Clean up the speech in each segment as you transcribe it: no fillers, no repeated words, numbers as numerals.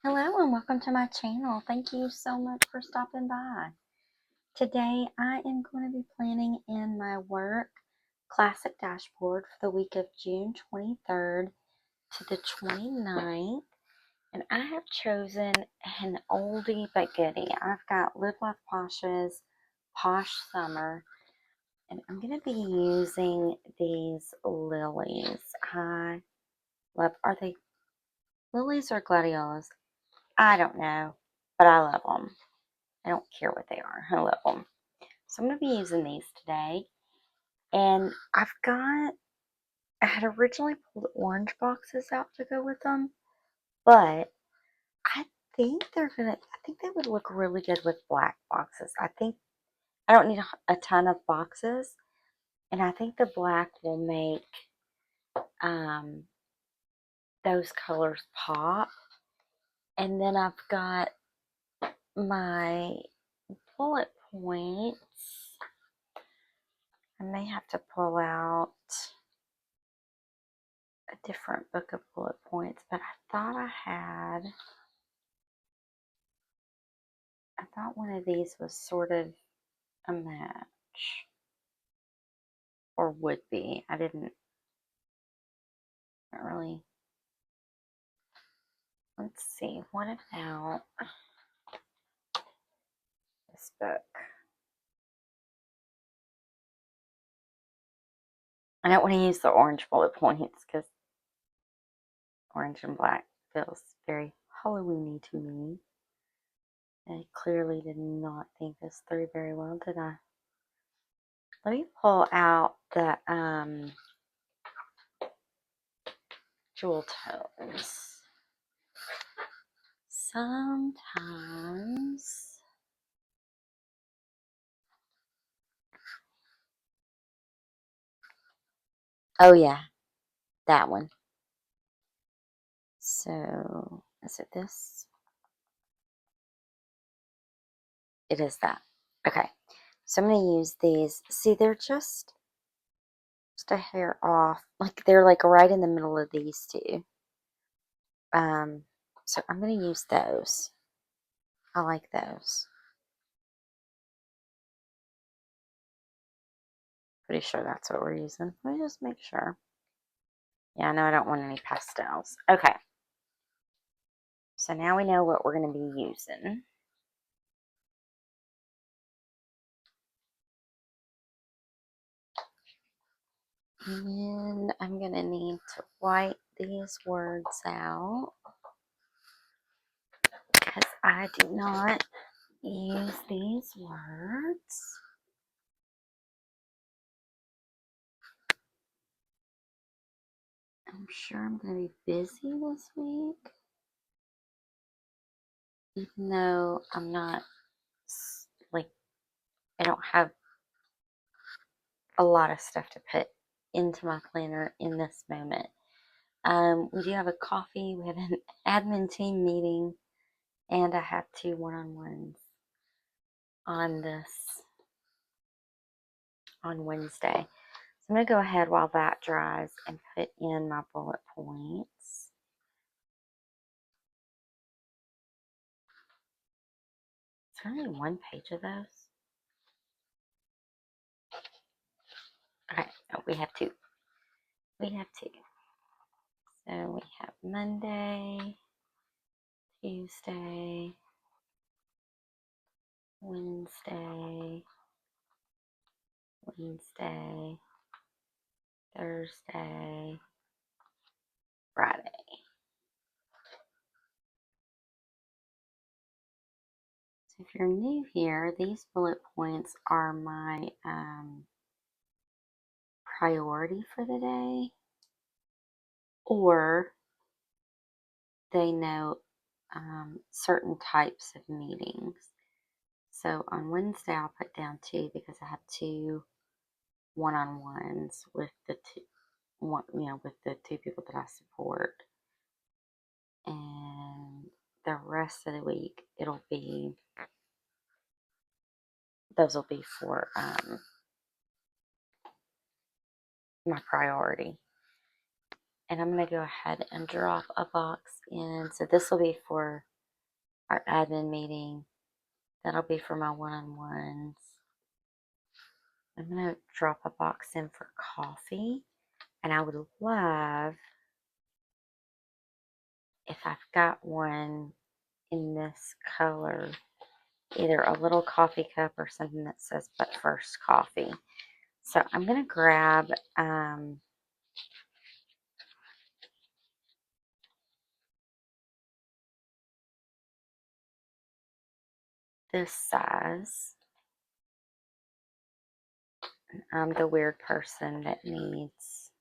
Hello and welcome to my channel. Thank you so much for stopping by. Today I am going to be planning in my work classic dashboard for the week of June 23rd to the 29th. And I have chosen an oldie but goodie. I've got Love Posh's Posh Summer. And I'm going to be using these lilies. I love, are they lilies or gladiolas? I don't know, but I love them. I don't care what they are. I love them. So I'm going to be using these today. And I had originally pulled orange boxes out to go with them, but I I think they would look really good with black boxes. I don't need a ton of boxes, and I think the black will make um, those colors pop. And then I've got my bullet points. I may have to pull out a different book of bullet points, but I thought one of these was sort of a match, or would be. Not really. Let's see, what about this book? I don't want to use the orange bullet points because orange and black feels very Halloweeny to me. I clearly did not think this through very well, did I? Let me pull out the jewel tones. Sometimes, oh yeah, that one. So, is it this? It is that. Okay. So I'm going to use these. See, they're just a hair off. Like they're like right in the middle of these two. So I'm going to use those. I like those. Pretty sure that's what we're using. Let me just make sure. Yeah, no, I don't want any pastels. Okay. So now we know what we're going to be using. And I'm going to need to white these words out because I do not use these words. I'm sure I'm going to be busy this week, even though I'm not, like, I don't have a lot of stuff to put into my planner in this moment. We do have a coffee, we have an admin team meeting, and I have 2 one-on-ones on Wednesday. So I'm going to go ahead while that dries and put in my bullet points. Is there only one page of those? Okay, no, we have 2. We have 2. So we have Monday, Tuesday, Wednesday, Thursday, Friday. So if you're new here, these bullet points are my priority for the day, or they note certain types of meetings. So on Wednesday, I'll put down 2 because I have 2 one-on-ones with the 2 people that I support. And the rest of the week, those will be for my priority. And I'm going to go ahead and drop a box in. So this will be for our admin meeting. That'll be for my one-on-ones. I'm going to drop a box in for coffee. And I would love if I've got one in this color, either a little coffee cup or something that says "But First Coffee." So I'm going to grab this size. I'm the weird person that needs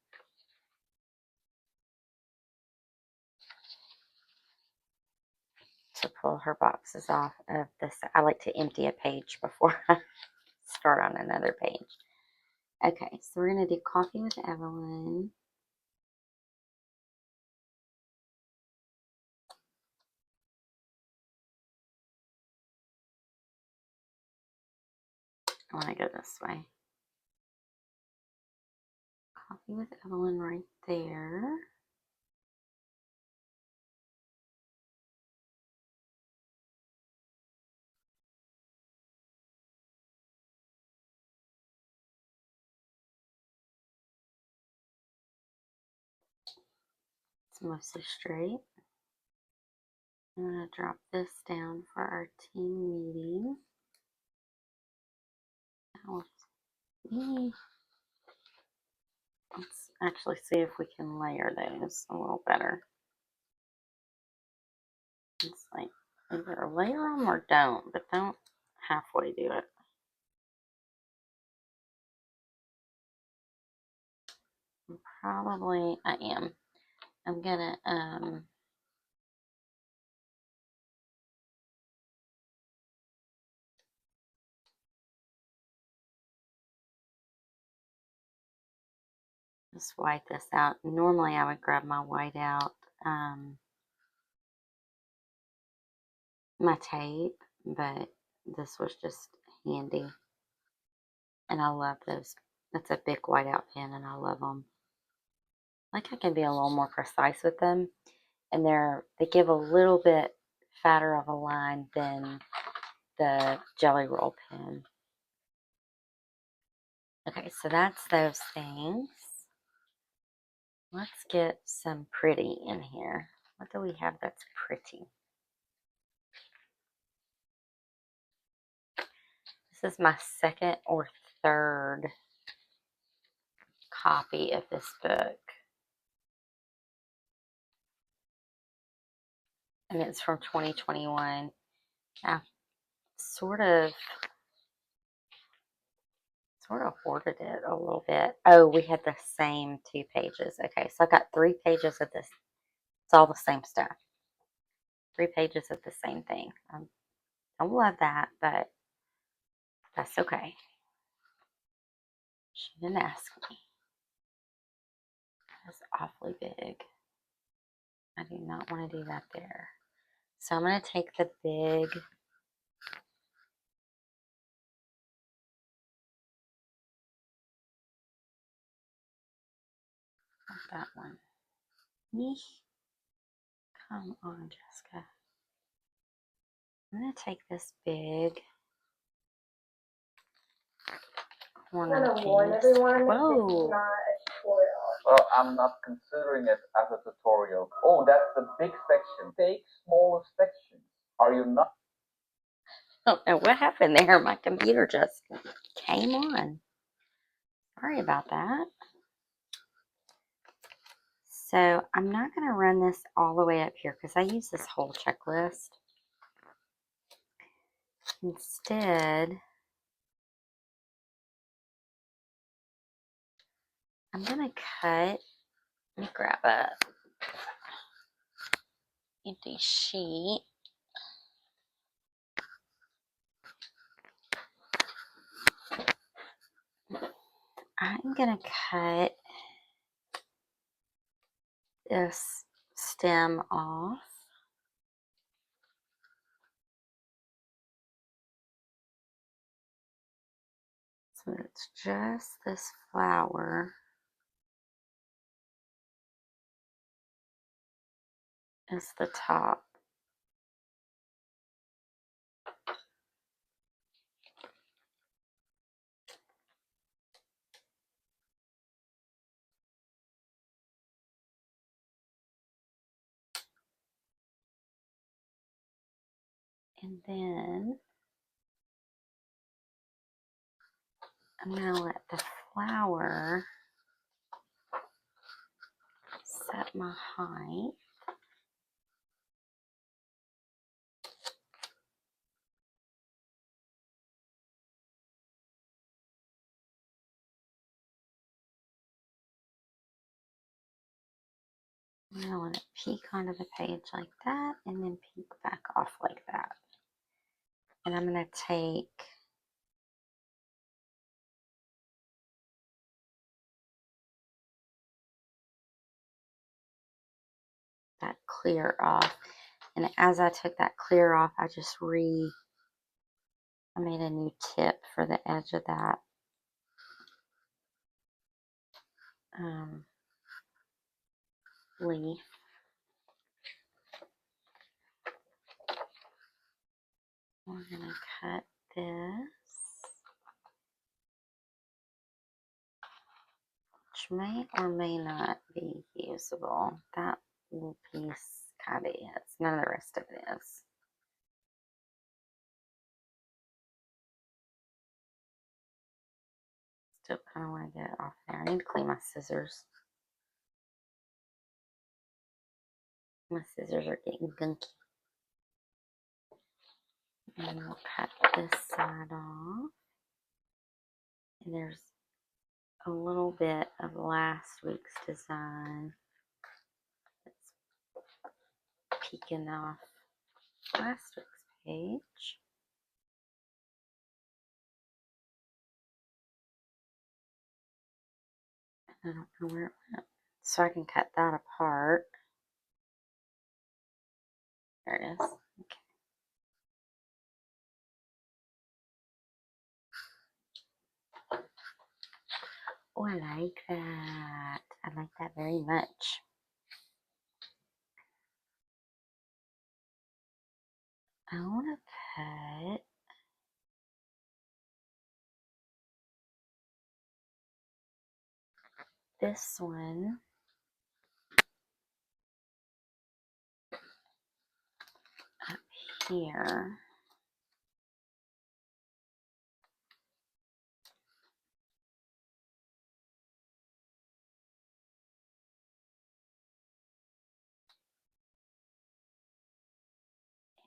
to pull her boxes off of this. I like to empty a page before I start on another page. Okay, so we're going to do Coffee with Evelyn. I want to go this way. Coffee with Evelyn right there. It's mostly straight. I'm going to drop this down for our team meeting. Let's actually see if we can layer those a little better. It's like either layer them or don't, but don't halfway do it. Probably I am. I'm gonna just white this out. Normally I would grab my white out, my tape, but this was just handy. And I love those. That's a big whiteout pen and I love them. Like I can be a little more precise with them. And they give a little bit fatter of a line than the Jelly Roll pen. Okay, so that's those things. Let's get some pretty in here. What do we have that's pretty? This is my second or third copy of this book. And it's from 2021. I sort of hoarded it a little bit. Oh, we had the same 2 pages. Okay, so I got 3 pages of this. It's all the same stuff. 3 pages of the same thing. I don't love that, but that's okay. She didn't ask me. That's awfully big. I do not want to do that there. So I'm going to take the big that one. Come on, Jessica. I'm going to take this big corner piece. Whoa. Well, I'm not considering it as a tutorial. Oh, that's the big section. Take smaller sections. Are you not? I don't know what happened there. My computer just came on. Sorry about that. So I'm not going to run this all the way up here because I use this whole checklist. Instead, I'm going to cut. Let me grab a empty sheet. I'm going to cut this stem off. So it's just this flower is the top. And then I'm going to let the flower set my height. I'm going to let it peek onto the page like that and then peek back off like that. And I'm going to take that clear off. And as I took that clear off, I made a new tip for the edge of that leaf. We're going to cut this, which may or may not be usable. That little piece kind of is. None of the rest of it is. Still kind of want to get it off there. I need to clean my scissors. My scissors are getting gunky. And we'll cut this side off. And there's a little bit of last week's design that's peeking off last week's page. And I don't know where it went. So I can cut that apart. There it is. Okay. Oh, I like that. I like that very much. I want to put this one up here.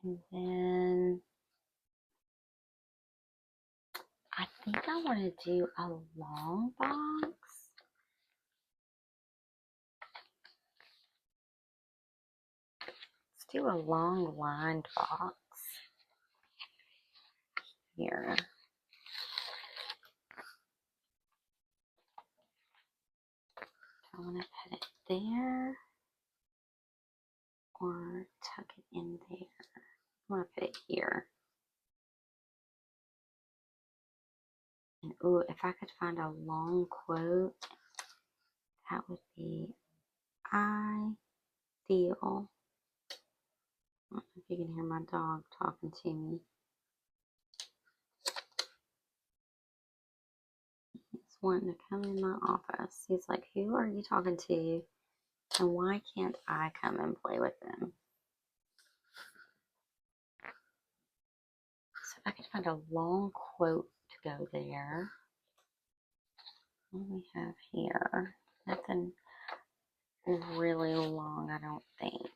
And then I think I want to do a long box. Let's do a long lined box here. I want to put it there or tuck it in there. I want to put it here. And ooh, if I could find a long quote, that would be ideal. I don't know if you can hear my dog talking to me. He's wanting to come in my office. He's like, who are you talking to? And why can't I come and play with them? So if I could find a long quote to go there. What do we have here? Nothing really long, I don't think.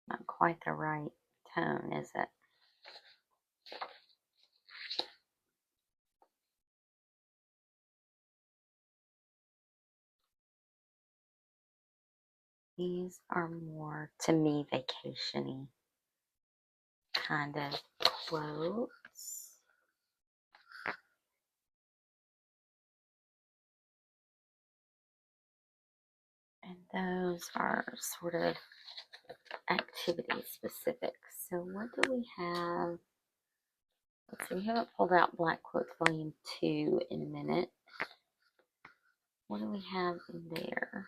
Not quite the right tone, is it? These are more, to me, vacation-y kind of quotes. And those are sort of activity specific. So what do we have? Let's see, we haven't pulled out Black Quotes Volume 2 in a minute. What do we have in there?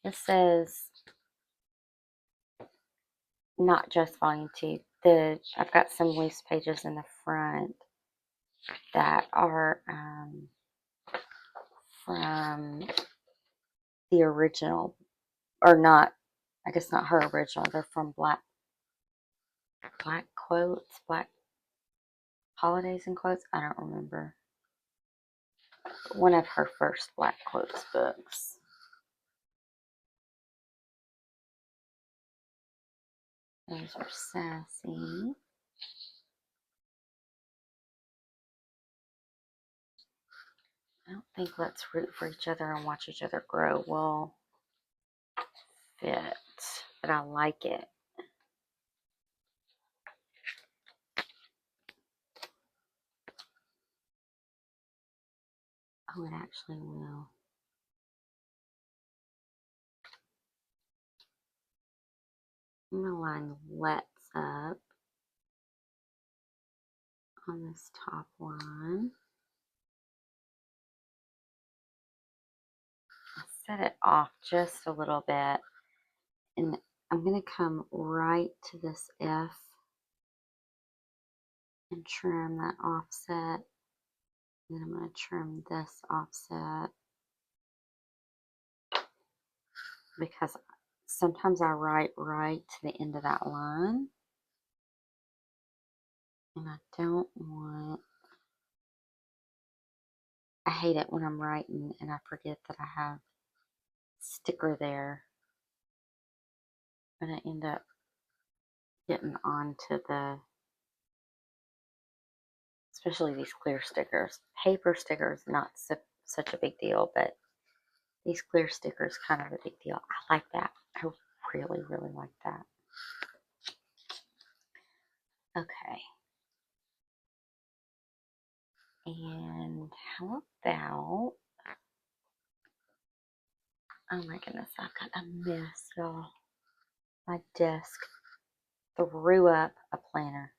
It says not just volume 2. I've got some loose pages in the front that are from the original, or not, I guess not her original. They're from Black Quotes, Black Holidays and Quotes. I don't remember. One of her first Black Quotes books. There's our Sassy. I don't think Let's Root for Each Other and Watch Each Other Grow will fit, but I like it. Oh, it actually will. I'm going to line Let's up on this top one. I'll set it off just a little bit, and I'm going to come right to this F and trim that offset. And then I'm going to trim this offset because sometimes I write right to the end of that line, and I don't want, I hate it when I'm writing and I forget that I have sticker there. I'm going to end up getting onto especially these clear stickers. Paper stickers, not such a big deal, but these clear stickers, kind of a big deal. I like that. I really, really like that. Okay. And how about, oh my goodness, I've got a mess, y'all. My desk threw up a planner.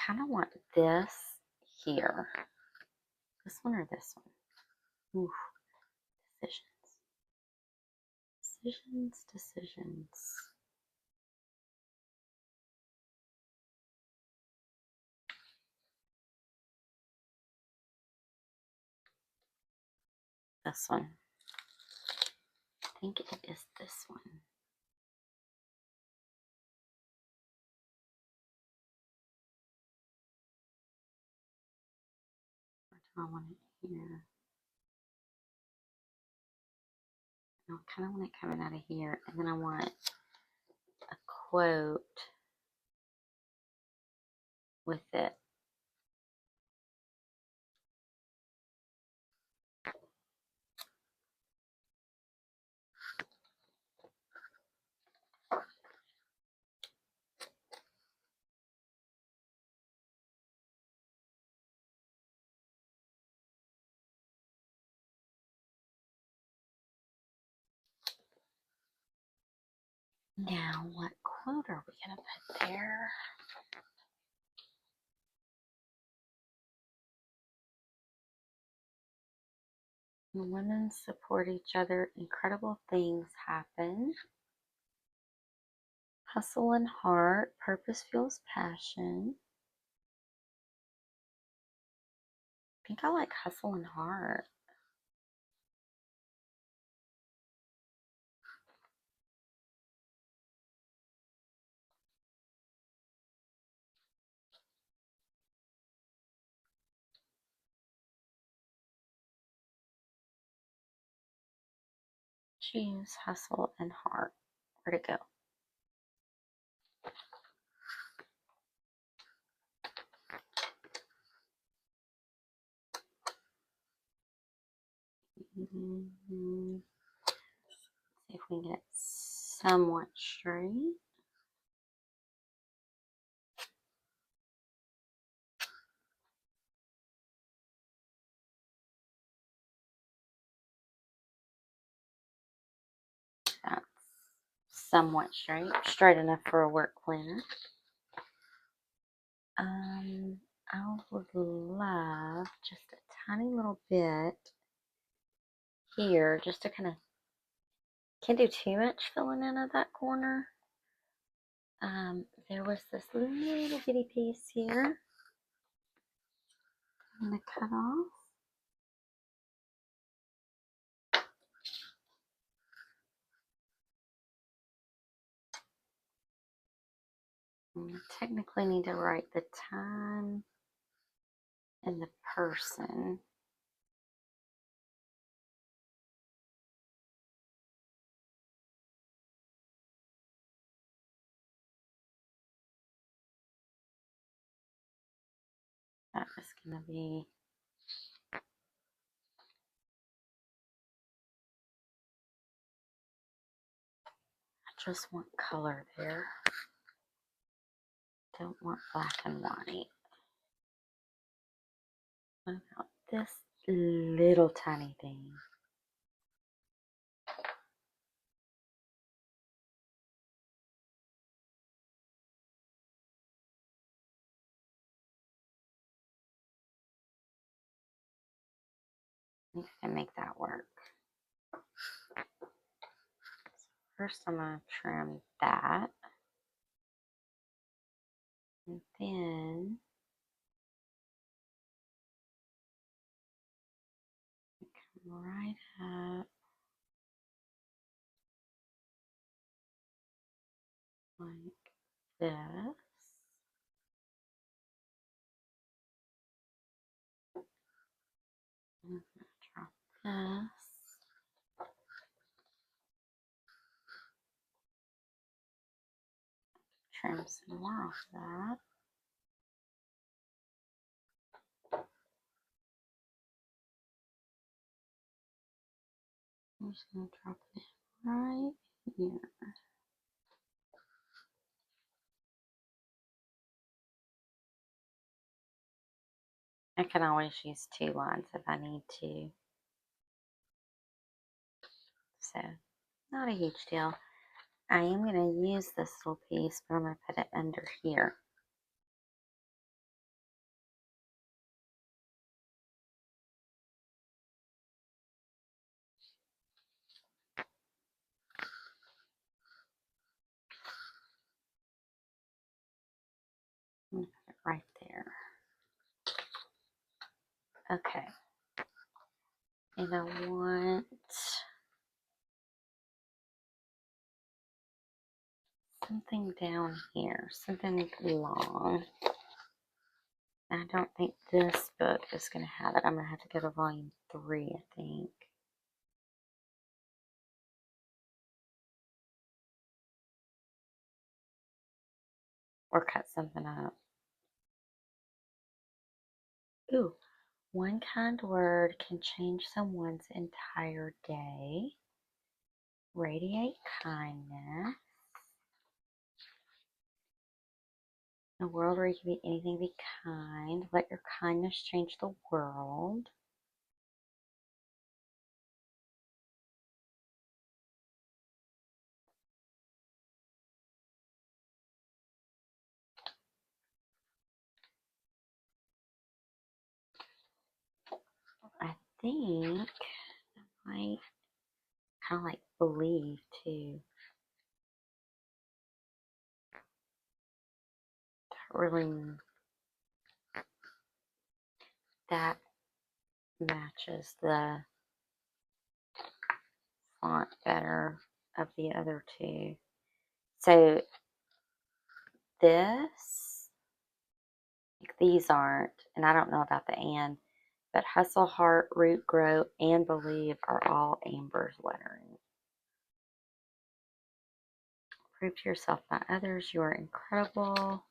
Kind of want this here. This one or this one? Ooh, decisions. Decisions. This one. I think it is this one. Or do I want it here? I kind of want it coming out of here, and then I want a quote with it. Now, what quote are we going to put there? When women support each other, incredible things happen. Hustle and heart, purpose fuels passion. I think I like hustle and heart. Choose hustle and heart. Where'd it go? See if we can get it somewhat straight. That's somewhat straight enough for a work planner. I would love just a tiny little bit here, just to kind of, can't do too much filling in of that corner. There was this little bitty piece here I'm going to cut off. I technically need to write the time and the person. That is going to be I just want color there. Don't want black and white. What about this little tiny thing? I think I can make that work. First, I'm going to trim that. And then come right up like this. I'm going to drop this. Trim some more off that. I'm just going to drop it right here. I can always use 2 lines if I need to. So, not a huge deal. I am going to use this little piece, but I'm going to put it under here. I'm going to put it right there. Okay. And I want something down here, something long. I don't think this book is going to have it. I'm going to have to go to volume 3, I think. Or cut something up. Ooh, one kind word can change someone's entire day. Radiate kindness. In a world where you can be anything, be kind. Let your kindness change the world. I think I might kind of like believe too. That really, that matches the font better of the other two. So this, like these aren't, and I don't know about the and, but hustle, heart, root, grow, and believe are all Amber's lettering. Prove to yourself, not others, you are incredible.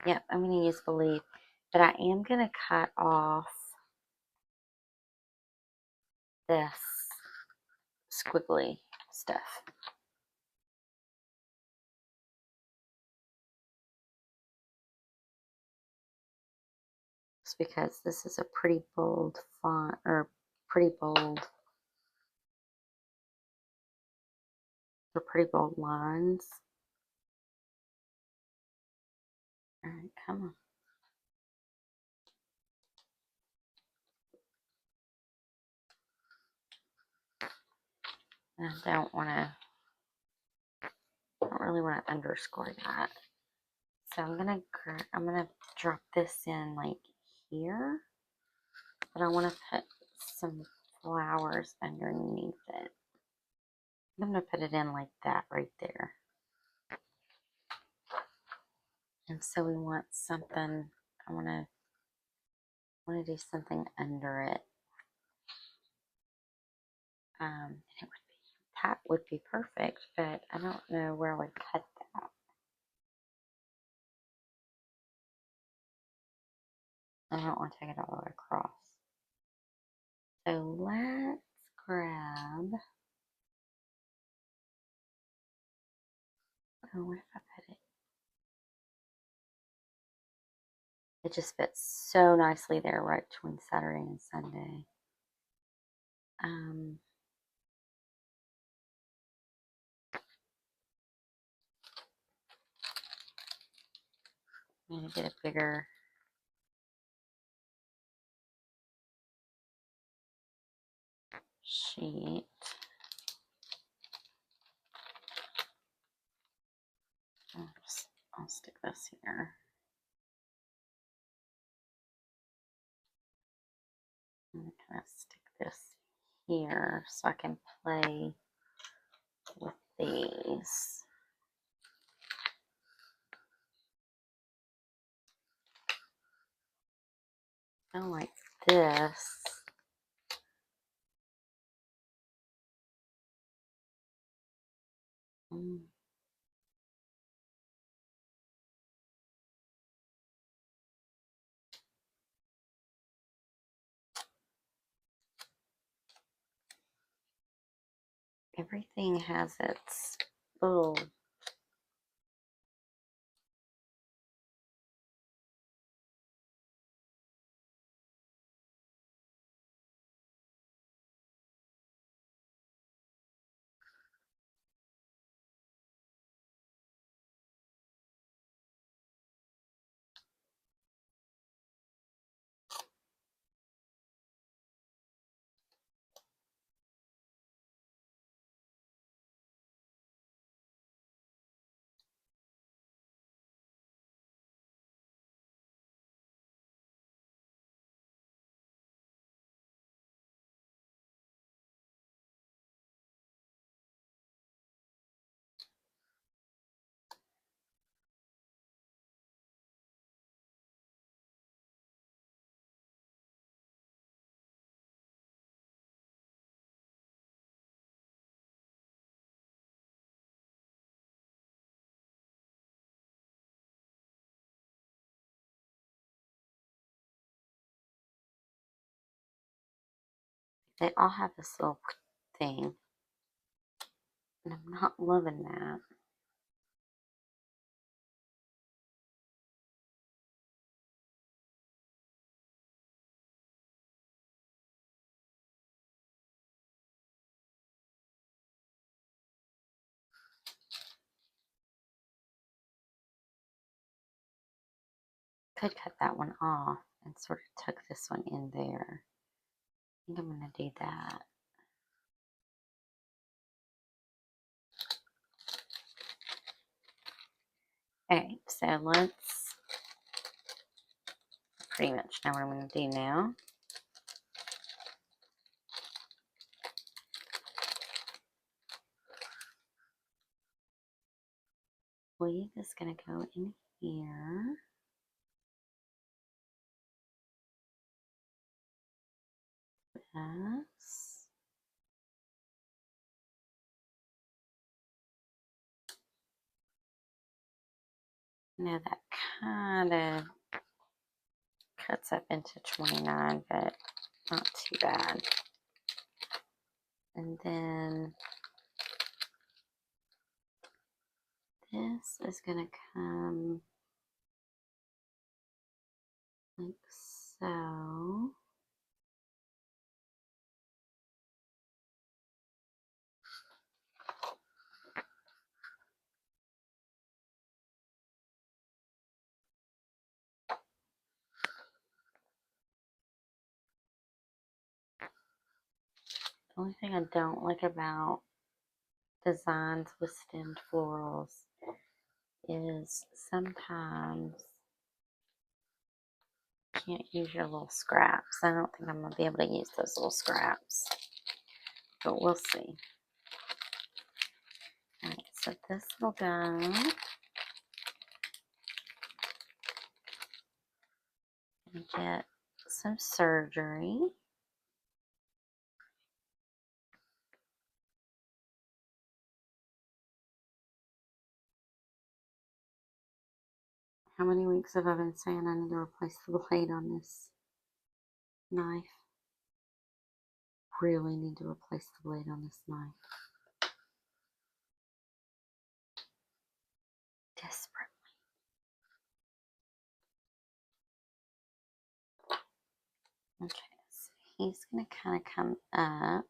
Yep, I'm going to use believe, but I am going to cut off this squiggly stuff. It's because this is a pretty bold font, or pretty bold lines. All right, come on. And I don't really want to underscore that. So I'm gonna drop this in like here, but I want to put some flowers underneath it. I'm gonna put it in like that right there. And so we want something. I want to do something under it. That would be perfect, but I don't know where I would cut that. I don't want to take it all the way across. So let's grab. Oh, where did I put it? It just fits so nicely there, right between Saturday and Sunday. I'm gonna get a bigger sheet. I'll stick this here. I'm gonna kind of stick this here so I can play with these. I like this. Everything has its little they all have this little thing. And I'm not loving that. Could cut that one off and sort of tuck this one in there. I think I'm going to do that. Okay, so let's pretty much know what I'm going to do now. Weave is going to go in here. Yes. Now that kind of cuts up into 29, but not too bad. And then this is going to come like so. The only thing I don't like about designs with stemmed florals is sometimes you can't use your little scraps. I don't think I'm going to be able to use those little scraps, but we'll see. Alright, so this will go and get some surgery. How many weeks have I been saying I need to replace the blade on this knife? Really need to replace the blade on this knife. Desperately. Okay, so he's going to kind of come up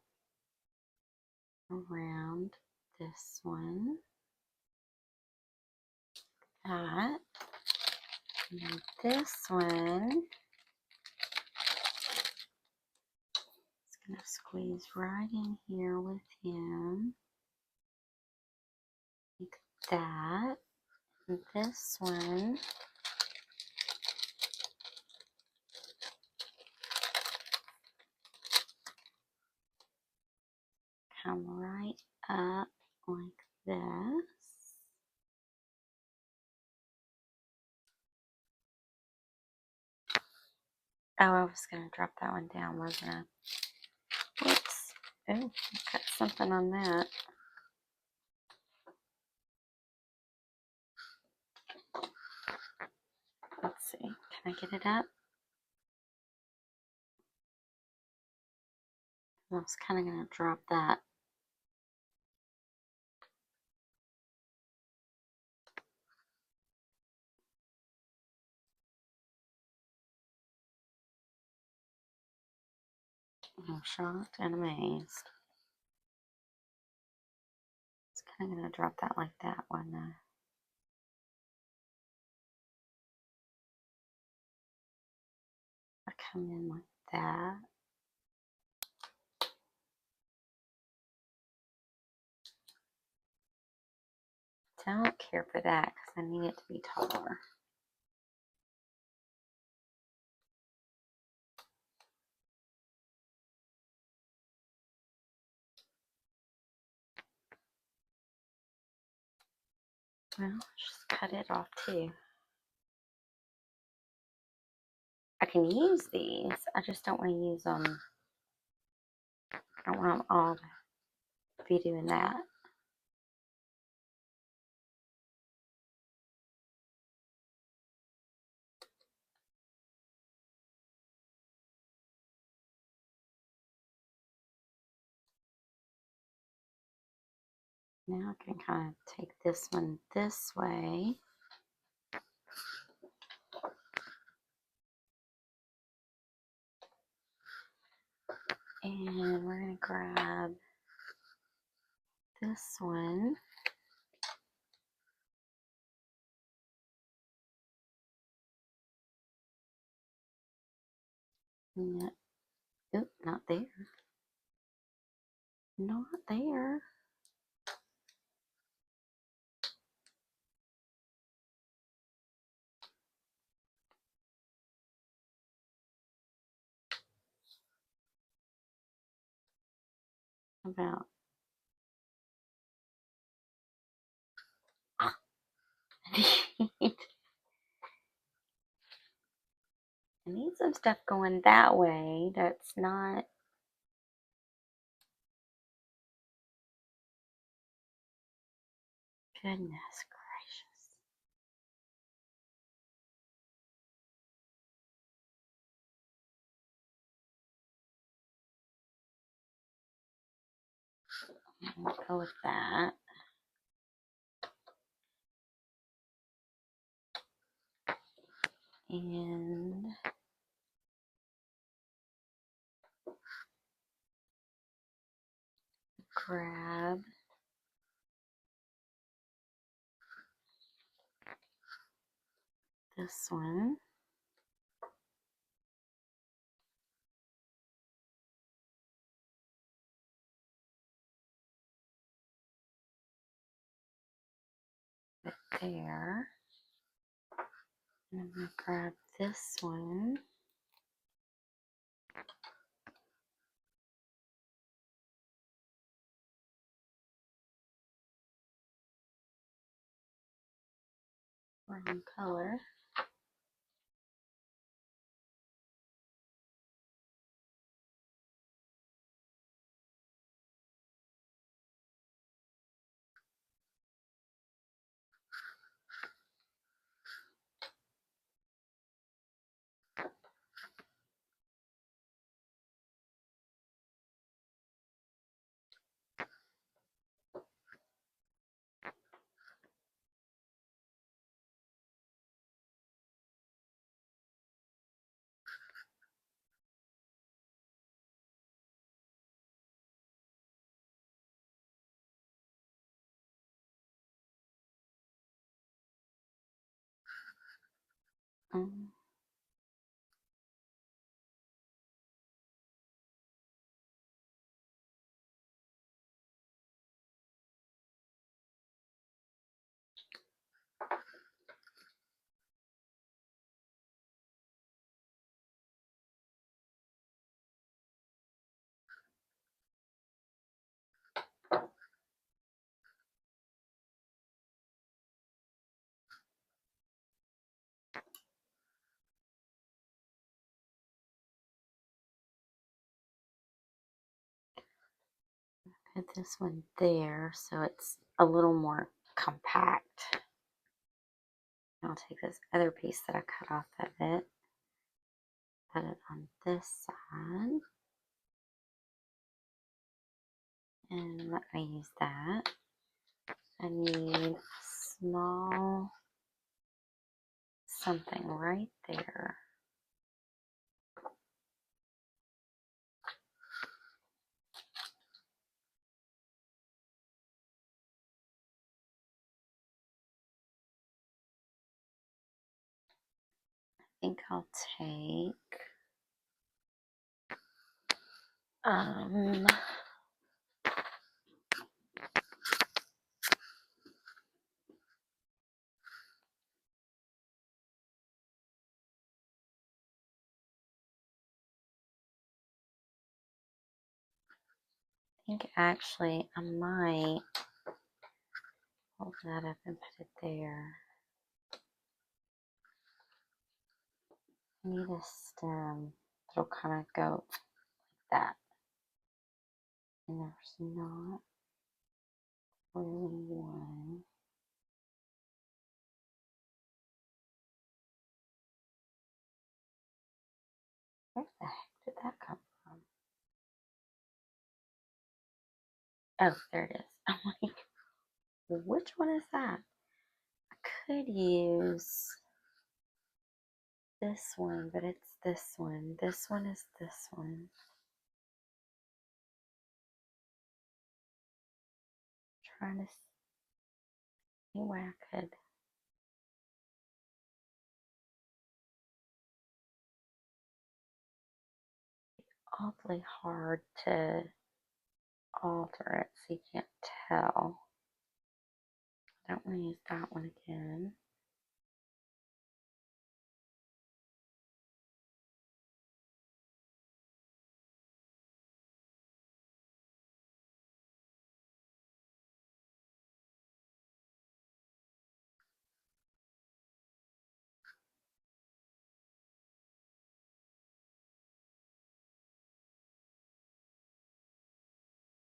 around this one. That. And then this one is going to squeeze right in here with him. Like that. And this one come right up like this. Oh, I was going to drop that one down, wasn't I? Whoops. Oh, got something on that. Let's see. Can I get it up? I was kind of going to drop that. I'm shocked and amazed. It's kind of going to drop that like that one. I come in like that. Don't care for that because I need it to be taller. Well, just cut it off too. I can use these. I just don't want to use them. I don't want them all to be doing that. Now I can kind of take this one this way. And we're going to grab this one. And oop, not there. Not there. About I need some stuff going that way that's not. Goodness gracious. I'll go with that. And grab this one. there. And I'm going to grab this one. Wrong color. Um, put this one there so it's a little more compact. I'll take this other piece that I cut off of it, put it on this side, and let me use that. I need a small something right there. I think I'll take I think actually I might hold that up and put it there. I need a stem that'll kind of go like that. And there's not really one. Where the heck did that come from? Oh, there it is. I'm like, which one is that? I could use this one, but it's this one. This one is this one. Trying to see where I could. Awfully hard to alter it so you can't tell. I don't want to use that one again.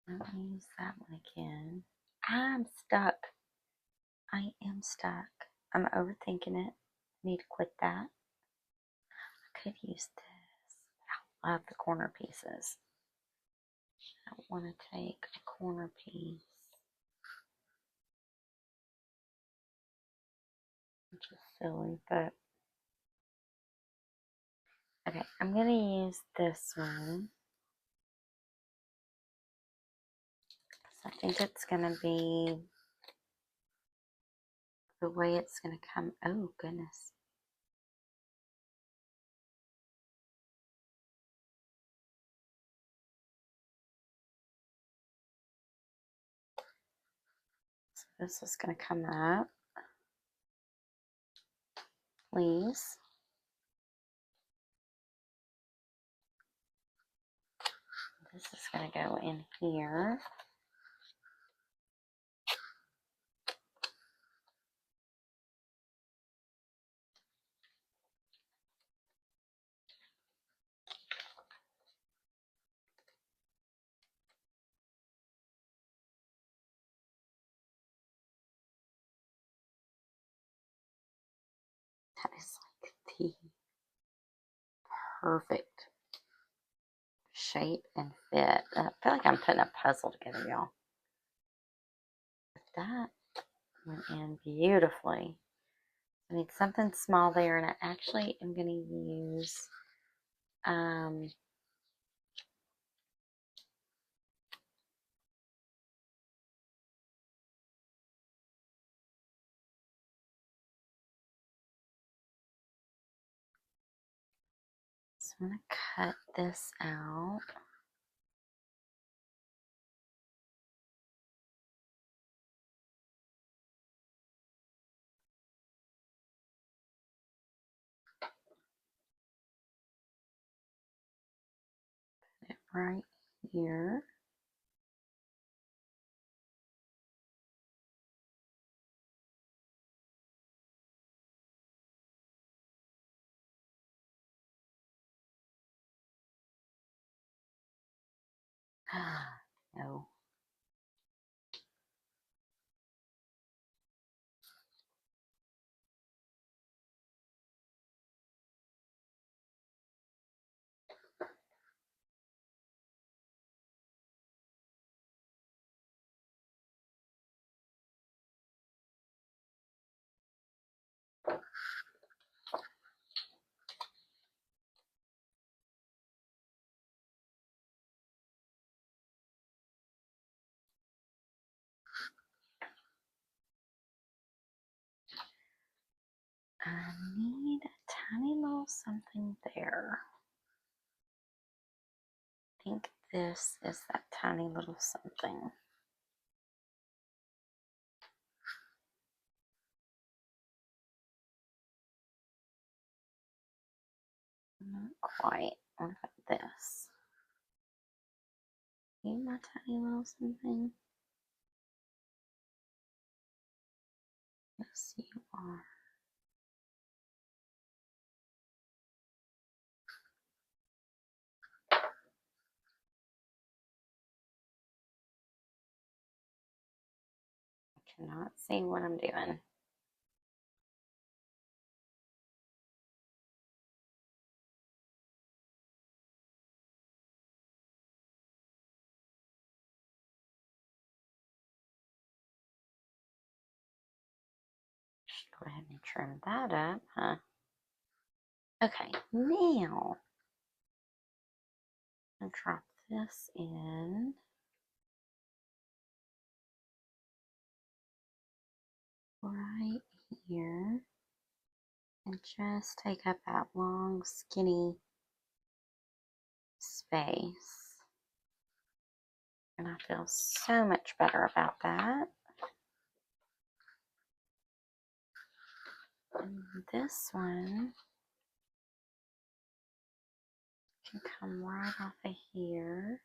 I don't want to use that one again. I'm stuck. I am stuck. I'm overthinking it. I need to quit that. I could use this. I love the corner pieces. I don't want to take a corner piece, which is silly, but okay, I'm going to use this one. So I think it's going to be the way it's going to come. Oh, goodness. So this is going to come up. please. This is going to go in here. That is like the perfect shape and fit. I feel like I'm putting a puzzle together, y'all. That went in beautifully. I need something small there, and I actually am going to use so I'm going to cut this out. Put it right here. No. I need a tiny little something there. I think this is that tiny little something. Not quite. What about this? Need my tiny little something? Yes, you are. I cannot see what I'm doing. Go ahead and trim that up, huh? Okay, now I'll drop this in. Right here. And just take up that long, skinny space. And I feel so much better about that. And this one can come right off of here.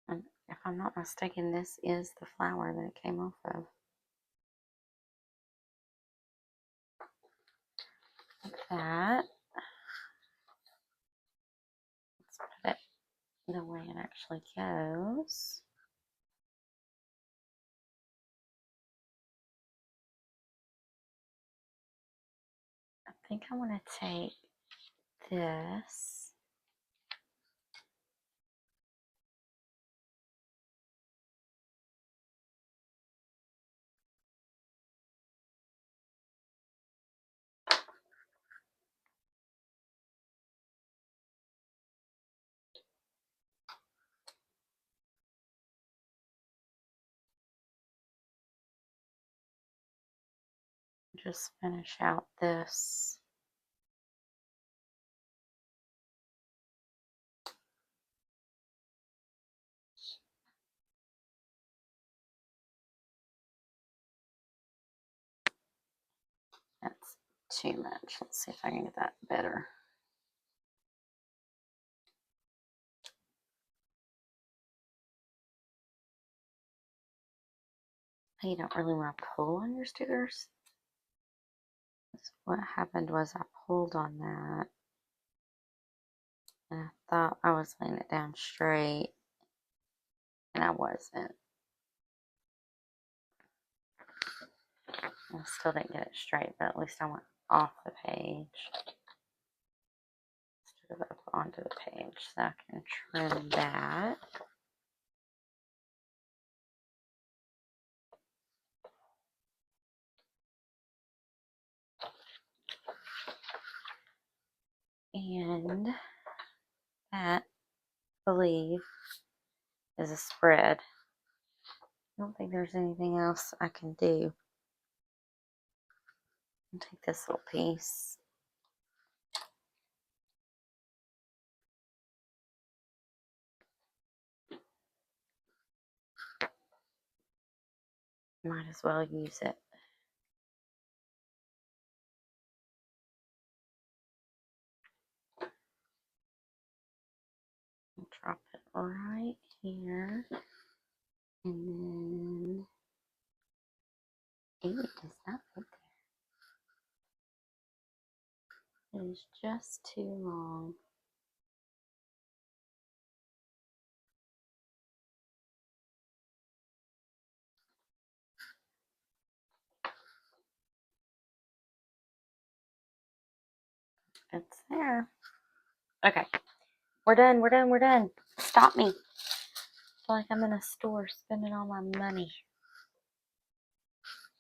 And if I'm not mistaken, this is the flower that it came off of. Like that. Let's put it the way it actually goes. I think I want to take this just finish out this. too much. Let's see if I can get that better. You don't really want to pull on your stickers. What happened was I pulled on that and I thought I was laying it down straight and I wasn't. I still didn't get it straight, but at least I went off the page instead of up onto the page, so I can trim that. And that, I believe, is a spread. I don't think there's anything else I can do. I'll take this little piece. Might as well use it. I'll drop it right here. And then, it does not fit there. It is just too long. It's there. Okay. We're done. Stop me. I feel like I'm in a store spending all my money.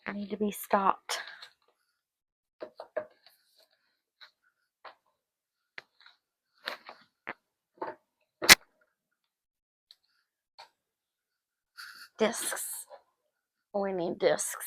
I need to be stopped. Discs. We need discs.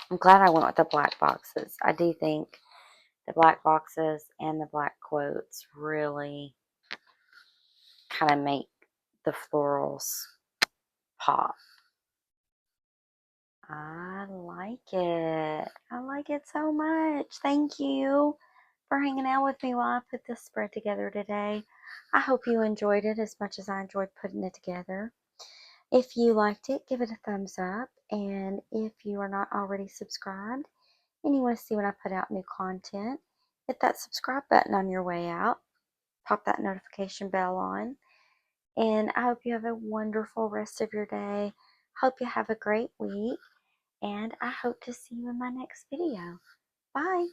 I'm glad I went with the black boxes. I do think the black boxes and the black quotes really kind of make the florals pop. I like it. I like it so much. Thank you for hanging out with me while I put this spread together today. I hope you enjoyed it as much as I enjoyed putting it together. If you liked it, give it a thumbs up. And if you are not already subscribed and you want to see when I put out new content, hit that subscribe button on your way out. Pop that notification bell on. And I hope you have a wonderful rest of your day. Hope you have a great week. And I hope to see you in my next video. Bye.